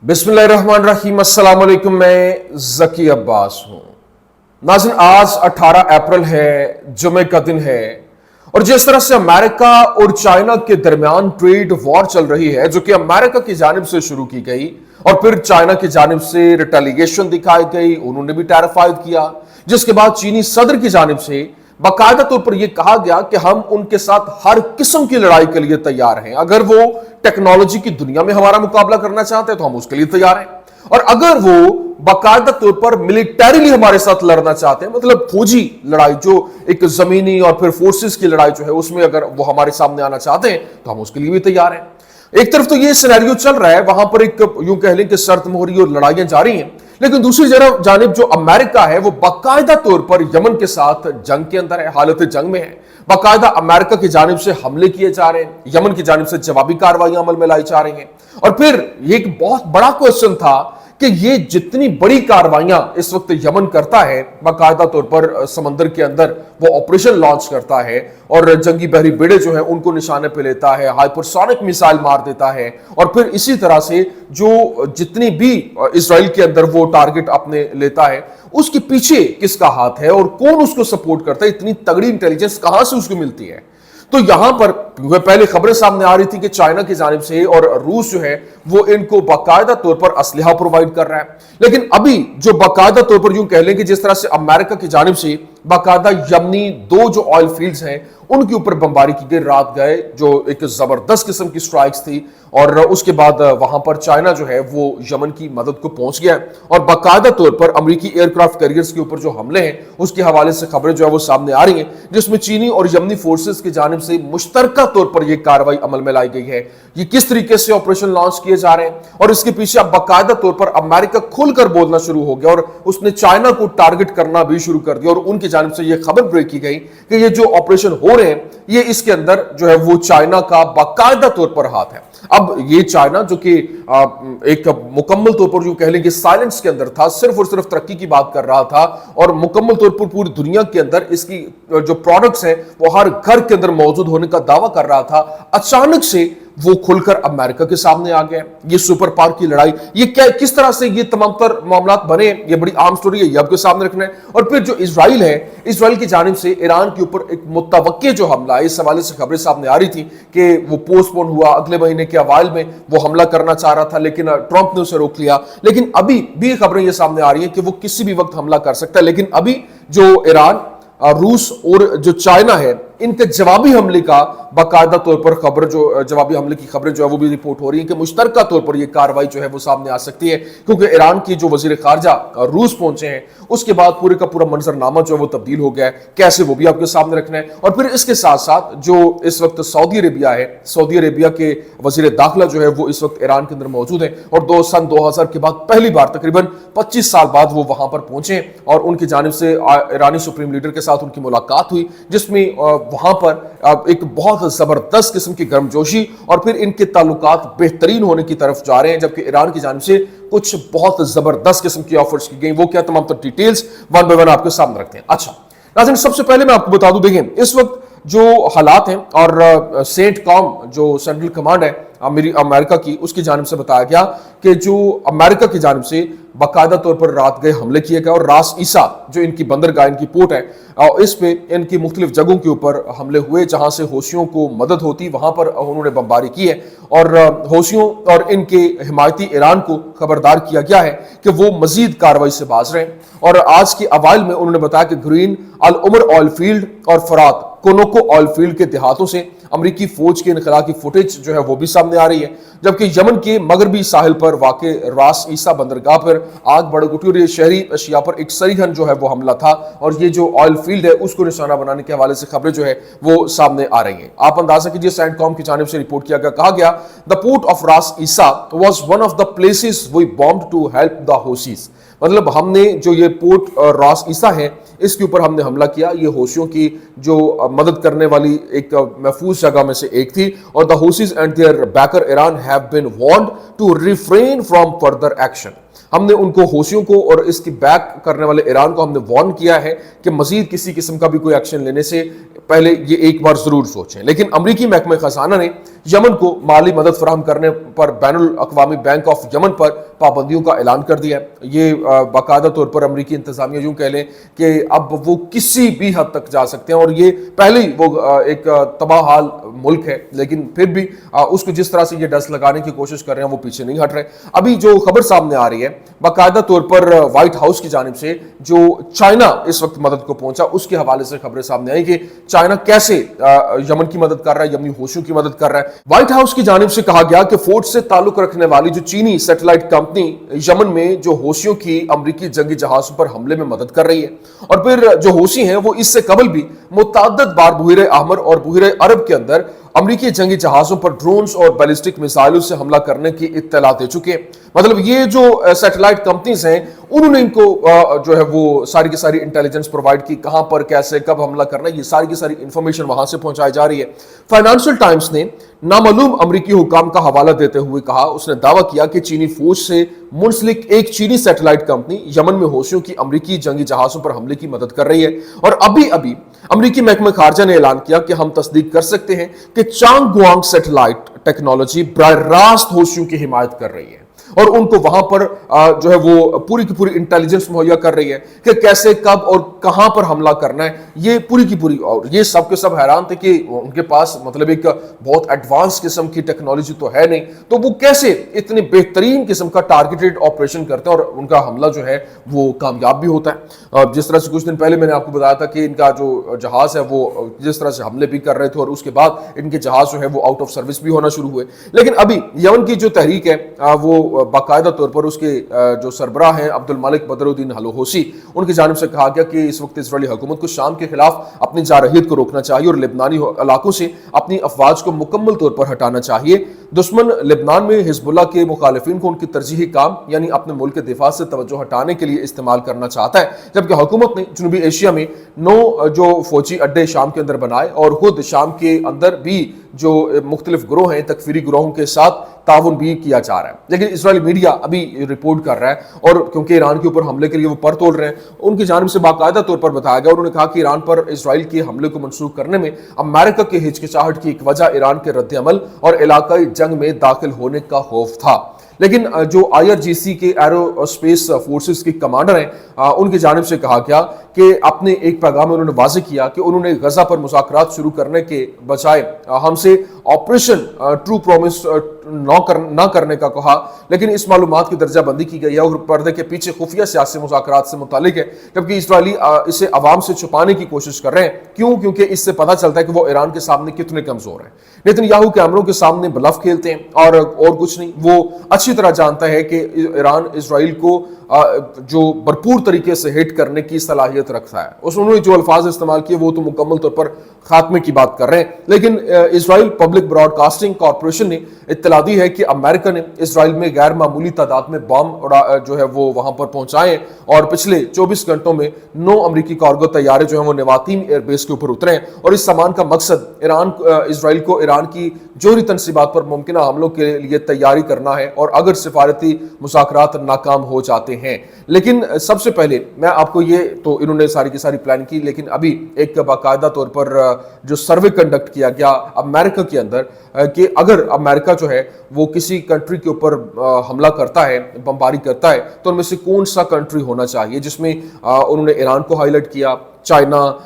बिस्मिल्लाहिर्रहमानिर्रहीम। अस्सलाम वालेकुम। मैं ज़की अब्बास हूँ। नाज़रीन, आज 18 अप्रैल है, जुमे का दिन है, और जिस तरह से अमेरिका और चाइना के दरमियान ट्रेड वॉर चल रही है, जो कि अमेरिका की जानिब से शुरू की गई और फिर चाइना की जानिब से रिटेलिएशन दिखाई गई, उन्होंने भी टैरिफ आयद किया, जिसके बाद चीनी सदर की जानिब से बाकायदा तौर पर यह कहा गया कि हम उनके साथ हर किस्म की लड़ाई के लिए तैयार हैं। अगर वो टेक्नोलॉजी की दुनिया में हमारा मुकाबला करना चाहते हैं तो हम उसके लिए तैयार हैं, और अगर वो बाकायदा तौर पर मिलिटरीली हमारे साथ लड़ना चाहते हैं, मतलब फौजी लड़ाई, जो एक जमीनी और फिर फोर्सेस की लड़ाई जो है उसमें अगर वो हमारे सामने आना चाहते हैं तो हम उसके लिए भी तैयार हैं। एक तरफ तो ये सिनेरियो चल रहा है, वहां पर एक यूं कह लें कि शर्त मोहरी और लड़ाइयां जारी हैं, लेकिन दूसरी जानिब जो अमेरिका है वो बाकायदा तौर पर यमन के साथ जंग के अंदर है, हालत जंग में है। बाकायदा अमेरिका की जानिब से हमले किए जा रहे हैं, यमन की जानिब से जवाबी कार्रवाइयां अमल में लाई जा रही हैं। और फिर एक बहुत बड़ा क्वेश्चन था कि ये जितनी बड़ी कार्रवाइयां इस वक्त यमन करता है, बाकायदा तौर पर समंदर के अंदर वो ऑपरेशन लॉन्च करता है और जंगी बहरी बेड़े जो है उनको निशाने पे लेता है, हाइपरसोनिक मिसाइल मार देता है, और फिर इसी तरह से जो जितनी भी इजराइल के अंदर वो टारगेट अपने लेता है, उसके पीछे किसका हाथ है और कौन उसको सपोर्ट करता है, इतनी तगड़ी इंटेलिजेंस कहां से उसको मिलती है। तो यहां पर पहले खबरें सामने आ रही थी कि चाइना की जानिब से और रूस जो है वो इनको बाकायदा तौर पर असलहा प्रोवाइड कर रहा है, लेकिन अभी जो बाकायदा तौर पर यूं कह लें कि जिस तरह से अमेरिका की जानिब से बाकायदा यमनी दो जो ऑयल फील्ड्स हैं उनके ऊपर बमबारी की गई रात गए, जो एक जबरदस्त किस्म की स्ट्राइक्स थी, और उसके बाद वहां पर चाइना जो है वो यमन की मदद को पहुंच गया और बाकायदा तौर पर अमेरिकी एयरक्राफ्ट कैरियर्स के ऊपर जो हमले हैं उसके हवाले से खबरें जो है वो सामने आ रही हैं, जिसमें चीनी और यमनी फोर्सेस की जानिब से मुश्तरका तौर पर यह कार्रवाई अमल में लाई गई है। ये किस तरीके से ऑपरेशन लॉन्च किए जा रहे हैं और इसके पीछे अब बाकायदा तौर पर अमेरिका खुलकर बोलना शुरू हो गया और उसने चाइना को टारगेट करना भी शुरू कर दिया, और उनकी जानिब से यह खबर ब्रेक की गई कि ये जो ऑपरेशन हो रहे हैं ये इसके अंदर जो है वो चाइना का बाकायदा तौर पर हाथ है। अब ये चाइना जो कि एक मुकम्मल तौर पर जो कह लें कि साइलेंस के अंदर था, सिर्फ और सिर्फ तरक्की की बात कर रहा था और मुकम्मल तौर पर पूरी दुनिया के अंदर इसकी जो प्रोडक्ट्स हैं वो हर घर के अंदर मौजूद होने का दावा कर रहा था, अचानक से वो खुलकर अमेरिका के सामने आ गया। ये सुपर पावर की लड़ाई, ये क्या किस तरह से ये तमाम तर मामला बने, ये बड़ी आम स्टोरी है, ये आपके सामने रखना है। और फिर जो इजराइल है, इजराइल की जानिब से ईरान के ऊपर एक मुतवक्के जो हमला है, इस हवाले से खबरें सामने आ रही थी कि वो पोस्टपोन हुआ, अगले महीने के अवाइल में वो हमला करना चाह रहा था, लेकिन ट्रंप ने उसे रोक लिया। लेकिन अभी भी खबरें ये सामने आ रही है कि वो किसी भी वक्त हमला कर सकता है, लेकिन अभी जो ईरान, रूस और जो चाइना है, इनके जवाबी हमले का बाकायदा तौर पर खबर जो जवाबी हमले की खबरें जो है वो भी रिपोर्ट हो रही है कि मुश्तरका तौर पर यह कार्रवाई जो है वो सामने आ सकती है, क्योंकि ईरान की जो वजीर खारजा रूस पहुंचे हैं उसके बाद पूरे का पूरा मंजरनामा जो है वो तब्दील हो गया है, कैसे वो भी आपके सामने रखना है। और फिर इसके साथ साथ जो इस वक्त सऊदी अरेबिया है, सऊदी अरेबिया के वजीर दाखिला जो है वो इस वक्त ईरान के अंदर मौजूद है और सन 2000 के बाद पहली बार तकरीबन 25 साल बाद वो वहां पर पहुंचे और उनकी जानिब से ईरानी सुप्रीम लीडर के साथ उनकी मुलाकात हुई, जिसमें वहां पर एक बहुत जबरदस्त किस्म की गर्मजोशी और फिर इनके ताल्लुकात बेहतरीन होने की तरफ जा रहे हैं, जबकि ईरान की जानिब से कुछ बहुत जबरदस्त किस्म की ऑफर्स की गई। वो क्या, तमाम तर डिटेल्स वन बाय वन आपके सामने रखते हैं। अच्छा नाज़रीन, सबसे पहले मैं आपको बता दूं, देखें इस वक्त जो हालात हैं और सेंट कॉम जो सेंट्रल कमांड है अमेरिका की, उसकी जानिब से बताया गया कि जो अमेरिका की जानिब से बाकायदा तौर पर रात गए हमले किए गए और रास ईसा जो इनकी बंदरगाह, इनकी पोर्ट है, और इस पे इनकी मुख्तलिफ जगहों के ऊपर हमले हुए जहां से हौसियों को मदद होती, वहां पर उन्होंने बमबारी की है और हौसियों और इनके हिमायती ईरान को खबरदार किया गया है कि वो मजीद कार्रवाई से बाज रहे हैं। और आज की अवाइल में उन्होंने बताया कि ग्रीन, अल उमर ऑयल फील्ड और फरात कोनोको ऑयल फील्ड के देहातों से अमेरिकी फौज के इनखला की फुटेज जो है वो भी सामने आ रही है, जबकि यमन के मगरबी साहिल पर वाक़े रास ईसा बंदरगाह पर आग भड़क उठी और ये शहरी अशिया पर एक सरीहन जो है वो हमला था और ये जो ऑयल फील्ड है उसको निशाना बनाने के हवाले से खबरें जो है वो सामने आ रही हैं। आप अंदाजा कीजिए, सेंटकॉम की जानिब से रिपोर्ट किया गया, कहा गया the port of Ras Isa was one of the places we bombed to help the Houthis, मतलब हमने जो ये पोर्ट रास ईसा है इसके ऊपर हमने हमला किया, ये हौसियों की जो मदद करने वाली एक महफूज जगह में से एक थी, और the Houthis and their backer Iran have been warned to refrain from further action. हमने उनको हौसियों को और इसकी बैक करने वाले ईरान को हमने वार्न किया है कि मजीद किसी किस्म का भी कोई एक्शन लेने से पहले ये एक बार जरूर सोचें। लेकिन अमरीकी महकमे खजाना ने यमन को माली मदद फराहम करने पर बैनुल अक़वामी बैंक ऑफ यमन पर पाबंदियों का ऐलान कर दिया है। ये बाकायदा तौर पर अमरीकी इंतजामिया यूं कह लें कि अब वो किसी भी हद तक जा सकते हैं, और ये पहले ही वो एक तबाह हाल मुल्क है, लेकिन फिर भी उसको जिस तरह से ये डस लगाने की कोशिश कर रहे हैं वो पीछे नहीं हट रहे। अभी जो खबर सामने आ रही है बाकायदा तौर पर व्हाइट हाउस की जानिब से, जो चाइना इस वक्त मदद को पहुंचा उसके हवाले से खबरें सामने आई कि चाइना कैसे यमन की मदद कर रहा है, यमनी होशियों की मदद कर रहा है। व्हाइट हाउस की जानिब से कहा गया कि फोर्ट से ताल्लुक रखने वाली जो चीनी सैटेलाइट कंपनी यमन में जो होशियों की अमरीकी जंगी जहाजों पर हमले में मदद कर रही है, और फिर जो होशी हैं वो इससे कबल भी मुतअद्दिद बार बुहरे अहमर और बुहरे अरब के अंदर अमरीकी जंगी जहाजों पर ड्रोन्स और बैलिस्टिक मिसाइलों से हमला करने की इत्तला दे चुके हैं। मतलब ये जो सैटेलाइट कंपनीज हैं उन्होंने इनको जो है वो सारी की सारी इंटेलिजेंस प्रोवाइड की, कहां पर कैसे कब हमला करना है, ये सारी की सारी इंफॉर्मेशन वहां से पहुंचाई जा रही है। फाइनेंशियल टाइम्स ने नामालूम अमरीकी हुकाम का हवाला देते हुए कहा, उसने दावा किया कि चीनी फौज से मुंसलिक एक चीनी सैटेलाइट कंपनी यमन में होशियों की अमरीकी जंगी जहाजों पर हमले की मदद कर रही है। और अभी अभी अमरीकी महकमा खारजा ने ऐलान किया कि हम तस्दीक कर सकते हैं कि चांग गुआंग सैटेलाइट टेक्नोलॉजी बराह रास्त होशियों की हिमायत कर रही है, और उनको वहां पर जो है वो पूरी की पूरी इंटेलिजेंस मुहैया कर रही है कि कैसे कब और कहां पर हमला करना है, ये पूरी की पूरी। और ये सब के सब हैरान थे कि उनके पास मतलब एक बहुत एडवांस किस्म की टेक्नोलॉजी तो है नहीं, तो वो कैसे इतने बेहतरीन किस्म का टारगेटेड ऑपरेशन करते हैं और उनका हमला जो है वो कामयाब भी होता है। जिस तरह से कुछ दिन पहले मैंने आपको बताया था कि इनका जो जहाज है वो जिस तरह से हमले भी कर रहे थे और उसके बाद इनके जहाज जो है वो आउट ऑफ सर्विस भी होना शुरू हुए। लेकिन अभी यमन की जो तहरीक है वो बाकायदा तौर पर उसके जो सरबराह हैं अब्दुल मालिक बदरुद्दीन हलोहोसी, उनकी जानिब से कहा गया कि इस वक्त इजरायली हुकूमत को शाम के खिलाफ अपनी जारहियत को रोकना चाहिए और लेबनानी इलाकों से अपनी अफवाज को मुकम्मल तौर पर हटाना चाहिए। दुश्मन लेबनान में हिजबुल्लाह के मुखालिफिन को उनकी तरजीही काम यानी अपने मुल्क के दिफा से तवज्जो हटाने के लिए इस्तेमाल करना चाहता है, जबकि हुकूमत ने जनूबी एशिया में 9 जो फौजी अड्डे शाम के अंदर बनाए और खुद शाम के अंदर भी जो मुख्तलिफ ग्रोह हैं तकफीरी ग्रोहों के साथ ताउन भी किया जा रहा है। लेकिन इजरायली मीडिया अभी रिपोर्ट कर रहा है, और क्योंकि ईरान के ऊपर हमले के लिए वो पर तोड़ रहे हैं, उनकी जानिब से बाकायदा तौर पर बताया गया। उन्होंने कहा कि ईरान पर इजराइल के हमले को मंसूख करने में अमेरिका की हिचकिचाहट की एक वजह ईरान के रद्द अमल और इलाकाई जंग में दाखिल होने का खौफ था। लेकिन जो IRGC के एरोस्पेस फोर्सेस के कमांडर हैं उनकी जानिब से कहा गया कि अपने एक पैगाम में उन्होंने वाज़ेह किया कि उन्होंने गजा पर मुज़ाकरात शुरू करने के बजाय हमसे ऑपरेशन ट्रू प्रॉमिस ना करने का कहा, लेकिन इस मालूमात की दर्जा बंदी की गई है और पर्दे के पीछे खुफिया सियासी मुज़ाकरात से मुतालिक है, जबकि इजरायली इसे अवाम से छुपाने की कोशिश कर रहे हैं। क्यों? क्योंकि इससे पता चलता है कि वो ईरान के सामने कितने कमजोर हैं। नेतन्याहू कैमरों के सामने ब्लफ खेलते हैं और कुछ नहीं। वो अच्छी तरह जानता है कि ईरान इजराइल को जो भरपूर तरीके से हिट करने की सलाहियत रखता है। उन्होंने जो अल्फाज इस्तेमाल किए वो तो मुकम्मल तौर पर खात्मे की बात कर रहे हैं। लेकिन इजराइल पब्लिक ब्रॉडकास्टिंग कॉरपोरेशन ने इत्तला दी है कि अमेरिका ने इजराइल में गैर मामूली तादाद में बम जो है वो वहां पर पहुंचाए और पिछले 24 घंटों में 9 अमरीकी कार्गो तैयारे जो है वो नवातीम एयरबेस के ऊपर उतरे हैं। और इस सामान का मकसद इजराइल को ईरान की जोहरी तनसीबात पर मुमकिन हमलों के लिए तैयारी करना है, और अगर सिफारती मुज़ाकरात नाकाम हो जाते हैं। लेकिन सबसे पहले मैं आपको ये तो इन्होंने सारी की सारी प्लान की, लेकिन अभी एक बाकायदा तौर पर जो सर्वे कंडक्ट किया गया अमेरिका के अंदर कि अगर अमेरिका जो है वो किसी कंट्री के ऊपर हमला करता है, बमबारी करता है, तो उनमें से कौन सा कंट्री होना चाहिए, जिसमें उन्होंने ईरान को हाईलाइट किया, चाइना,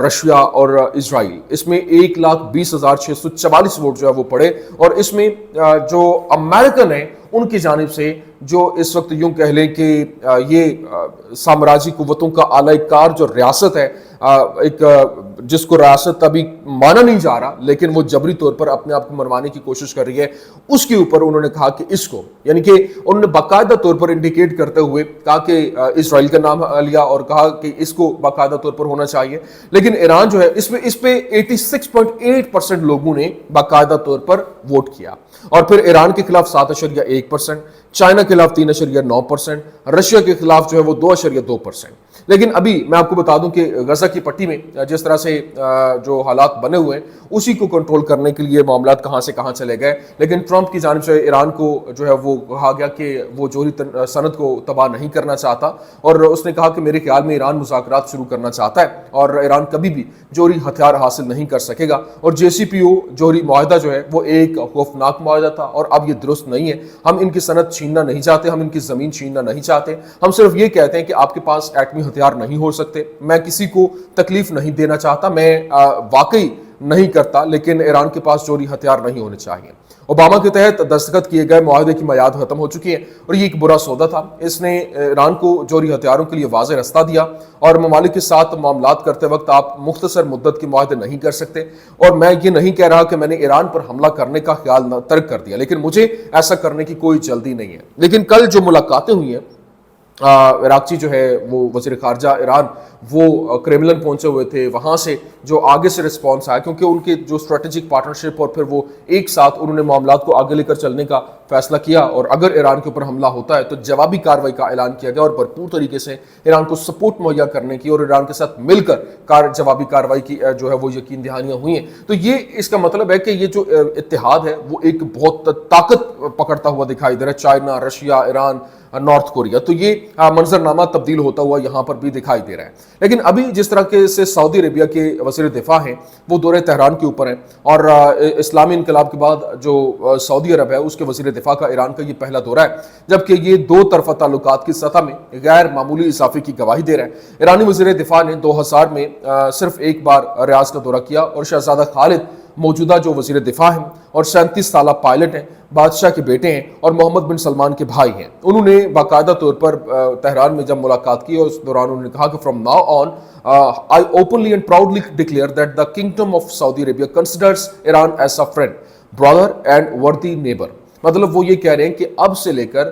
रशिया और इजराइल। इसमें 1,20,644 वोट जो है वो पड़े, और इसमें जो अमेरिकन है उनकी जानिब से जो इस वक्त यूं कह लें कि ये साम्राज्य कुव्वतों का आलाकार जो रियासत है, एक जिसको रियासत अभी माना नहीं जा रहा लेकिन वो जबरी तौर पर अपने आप को मनवाने की कोशिश कर रही है, उसके ऊपर उन्होंने कहा कि इसको, यानी कि उन्होंने बाकायदा तौर पर इंडिकेट करते हुए कहा कि इजराइल का नाम लिया और कहा कि इसको बाकायदा तौर पर होना चाहिए। लेकिन ईरान जो है इस पे 86.8% लोगों ने बाकायदा तौर पर वोट किया, और फिर ईरान के खिलाफ 7.1%, चाइना के खिलाफ 3.9%, रशिया के खिलाफ जो है वो 2.2%। لیکن ابھی میں آپ کو بتا دوں کہ غزہ کی پٹی میں جس طرح سے جو حالات بنے ہوئے ہیں اسی کو کنٹرول کرنے کے لیے معاملات کہاں سے کہاں چلے گئے. لیکن ٹرمپ کی جانب سے ایران کو جو ہے وہ کہا گیا کہ وہ جوہری صنعت کو تباہ نہیں کرنا چاہتا, اور اس نے کہا کہ میرے خیال میں ایران مذاکرات شروع کرنا چاہتا ہے اور ایران کبھی بھی جوہری ہتھیار حاصل نہیں کر سکے گا. اور JCPOA جوہری معاہدہ جو ہے وہ ایک خوفناک معاہدہ تھا اور اب یہ درست نہیں ہے. ہم ان کی صنعت چھیننا نہیں چاہتے, ہم ان کی زمین چھیننا نہیں چاہتے, ہم صرف یہ کہتے ہیں کہ آپ کے پاس ایٹمی ہتھیار نہیں ہو سکتے. میں کسی کو تکلیف نہیں دینا چاہتا, میں واقعی نہیں کرتا, لیکن ایران کے پاس جوہری ہتھیار نہیں ہونے چاہیے. اوباما کے تحت دستخط کیے گئے معاہدے کی میعاد ختم ہو چکی ہے اور یہ ایک برا سودا تھا. اس نے ایران کو جوہری ہتھیاروں کے لیے واضح رستہ دیا اور ممالک کے ساتھ معاملات کرتے وقت آپ مختصر مدت کے معاہدے نہیں کر سکتے. اور میں یہ نہیں کہہ رہا کہ میں نے ایران پر حملہ کرنے کا خیال ترک کر دیا, لیکن مجھے ایسا کرنے کی کوئی جلدی نہیں ہے. لیکن کل جو ملاقاتیں ہوئی ہیں, عراقچی جو ہے وہ وزیر خارجہ ایران وہ کریملن پہنچے ہوئے تھے, وہاں سے جو آگے سے رسپانس آیا کیونکہ ان کے جو اسٹریٹجک پارٹنرشپ اور پھر وہ ایک ساتھ انہوں نے معاملات کو آگے لے کر چلنے کا فیصلہ کیا, اور اگر ایران کے اوپر حملہ ہوتا ہے تو جوابی کارروائی کا اعلان کیا گیا اور بھرپور طریقے سے ایران کو سپورٹ مہیا کرنے کی اور ایران کے ساتھ مل کر جوابی کارروائی کی جو ہے وہ یقین دہانیاں ہوئی ہیں. تو یہ اس کا مطلب ہے کہ یہ جو اتحاد ہے وہ ایک بہت طاقت پکڑتا ہوا دکھائی دے رہا ہے. China, Russia, Iran, north Korea, تو یہ منظرنامہ تبدیل ہوتا ہوا یہاں پر بھی دکھائی دے رہا ہے. لیکن ابھی جس طرح کے سے سعودی عربیہ کے وزیر دفاع ہیں وہ دورہ تہران کے اوپر ہیں, اور اسلامی انقلاب کے بعد جو سعودی عرب ہے اس کے وزیر دفاع کا ایران کا یہ پہلا دورہ ہے, جبکہ یہ دو طرفہ تعلقات کی سطح میں غیر معمولی اضافے کی گواہی دے رہا ہے. ایرانی وزیر دفاع نے 2000 میں صرف ایک بار ریاض کا دورہ کیا اور شہزادہ خالد موجودہ جو وزیر دفاع ہیں اور 37 سالہ پائلٹ ہیں, بادشاہ کے بیٹے ہیں اور محمد بن سلمان کے بھائی ہیں, انہوں نے باقاعدہ طور پر تہران میں جب ملاقات کی اور اس دوران انہوں نے کہا کہ from now on I openly and proudly declare that the Kingdom of Saudi Arabia considers Iran as a friend, brother and worthy neighbor. مطلب وہ یہ کہہ رہے ہیں کہ اب سے لے کر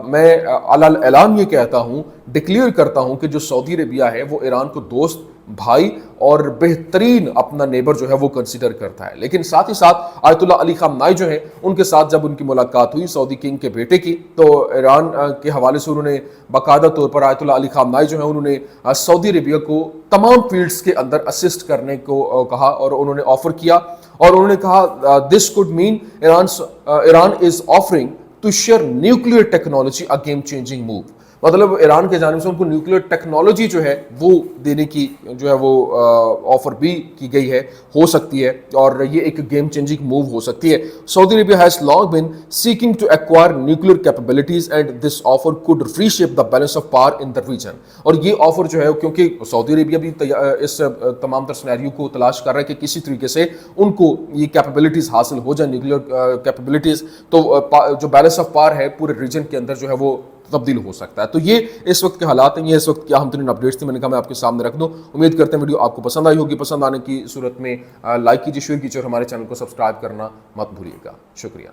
میں اعلان یہ کہتا ہوں, ڈکلیئر کرتا ہوں کہ جو سعودی عربیہ ہے وہ ایران کو دوست, بھائی اور بہترین اپنا نیبر جو ہے وہ کنسیڈر کرتا ہے. لیکن ساتھ ہی ساتھ آیت اللہ علی خامنائی جو ہے ان کے ساتھ جب ان کی ملاقات ہوئی سعودی کنگ کے بیٹے کی, تو ایران کے حوالے سے انہوں نے باقاعدہ طور پر آیت اللہ علی خامنائی جو ہے انہوں نے سعودی عربیہ کو تمام فیلڈز کے اندر اسسٹ کرنے کو کہا اور انہوں نے آفر کیا, اور انہوں نے کہا this could mean Iran is offering to share nuclear technology a game changing move. مطلب ایران کے جانب سے ان کو نیوکلیئر ٹیکنالوجی جو ہے وہ دینے کی جو ہے وہ آفر بھی کی گئی ہے, ہو سکتی ہے, اور یہ ایک گیم چینجنگ موو ہو سکتی ہے. Saudi Arabia has long been seeking to acquire nuclear capabilities and this offer could reshape the balance of power in the region. اور یہ آفر جو ہے کیونکہ سعودی عربیہ بھی اس تمام تر سینیریو کو تلاش کر رہا ہے کہ کسی طریقے سے ان کو یہ کیپیبلٹیز حاصل ہو جائیں, نیوکلیئر کیپیبلٹیز, تو جو بیلنس آف پاور ہے پورے ریجن کے اندر جو ہے وہ تبدیل ہو سکتا ہے. تو یہ اس وقت کے حالات ہیں, یہ اس وقت کیا اہم ترین اپڈیٹس تھیں, میں نے کہا میں آپ کے سامنے رکھ دوں. امید کرتے ہیں ویڈیو آپ کو پسند آئی ہوگی. پسند آنے کی صورت میں لائک کیجیے, شیئر کیجیے اور ہمارے چینل کو سبسکرائب کرنا مت بھولیے گا. شکریہ.